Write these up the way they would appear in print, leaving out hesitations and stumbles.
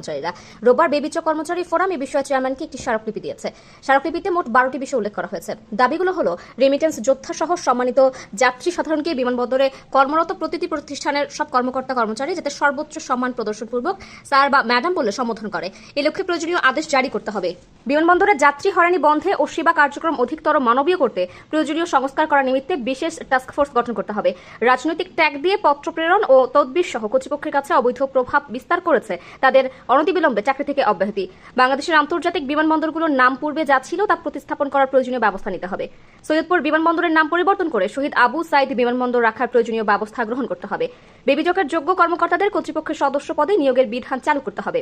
কর্মচারীরা। রোববার বেবিচ কর্মচারী ফোরাম এ বিষয়ে চেয়ারম্যানকে একটি স্মারকলিপি দিয়েছে। স্মারকলিপিতে মোট 12টি বিষয় উল্লেখ করা হয়েছে। দাবিগুলো হলো রেমিটেন্স যোদ্ধা সহ সম্মানিত যাত্রী সাধারণকে বিমানবন্দরে কর্মরত প্রতিটি প্রতিষ্ঠানের সব কর্মকর্তা কর্মচারী যাতে সর্বোচ্চ সম্মান প্রদর্শনপূর্বক স্যার বা ম্যাডাম বলে সম্বোধন করে, এ লক্ষ্যে প্রয়োজনীয় আদেশ জারি করতে হবে। বিমানবন্দরে যাত্রী হয়রানি বন্ধে ও সেবা কার্যক্রম অধিকতর মানবীয় করতে প্রয়োজনীয় সংস্কার করার নিমিত্তে বিশেষ টাস্কফোর্স গঠন করতে হবে। রাজনৈতিক ট্যাগ দিয়ে পত্র প্রেরণ ও তদবির সহ কর্তৃপক্ষের কাছে অবৈধ প্রভাব বিস্তার করেছে তাদের অনতিবিলম্বে চাকরি থেকে অব্যাহতি। বাংলাদেশের আন্তর্জাতিক বিমানবন্দরগুলোর নাম পূর্বে যা ছিল তা প্রতিস্থাপন করার প্রয়োজনীয় ব্যবস্থা নিতে হবে। সৈয়দপুর বিমানবন্দরের নাম পরিবর্তন করে শহীদ আবু সাইদ বিমানবন্দর রাখার প্রয়োজনীয় ব্যবস্থা গ্রহণ করতে হবে। বেবিজকের যোগ্য কর্মকর্তাদের কর্তৃপক্ষের সদস্য পদে নিয়োগের বিধান চালু করতে হবে।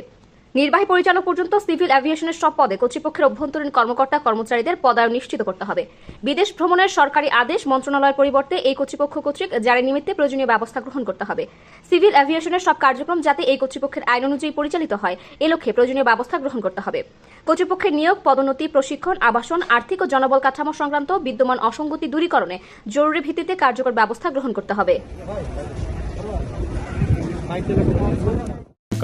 নির্বাহী পরিচালক পর্যন্ত সিভিল এভিয়েশনের সব পদে কর্তৃপক্ষের অভ্যন্তরীণ কর্মকর্তা কর্মচারীদের পদায়ন নিশ্চিত করতে হবে। বিদেশ ভ্রমণের সরকারি আদেশ মন্ত্রণালয়ের পরিবর্তে এই কর্তৃপক্ষ কর্তৃক জারি নিমিত্তে প্রয়োজনীয় ব্যবস্থা গ্রহণ করতে হবে। সিভিল এভিয়েশনের সব কার্যক্রম যাতে এই কর্তৃপক্ষের আইন অনুযায়ী পরিচালিত হয়, এ লক্ষ্যে প্রয়োজনীয় ব্যবস্থা গ্রহণ করতে হবে। কর্তৃপক্ষের নিয়োগ, পদোন্নতি, প্রশিক্ষণ, আবাসন, আর্থিক ও জনবল কাঠামো সংক্রান্ত বিদ্যমান অসঙ্গতি দূরীকরণে জরুরি ভিত্তিতে কার্যকর ব্যবস্থা গ্রহণ করতে হবে।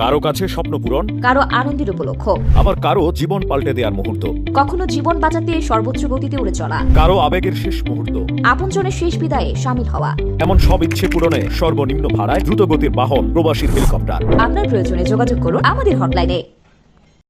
কারো কাছে স্বপ্ন পূরণ, কারো আনন্দের উপলক্ষ, আবার কারো জীবন পাল্টে দেওয়ার মুহূর্ত, কখনো জীবন বাঁচাতে সর্বোচ্চ গতিতে উড়ে চলা, কারো আবেগের শেষ মুহূর্ত, আপনজনের শেষ বিদায়ে শামিল হওয়া, এমন সব ইচ্ছে পূরণে সর্বনিম্ন ভাড়ায় দ্রুতগতির বাহন প্রবাসী হেলিকপ্টার। আপনার প্রয়োজনে যোগাযোগ করুন আমাদের হটলাইনে।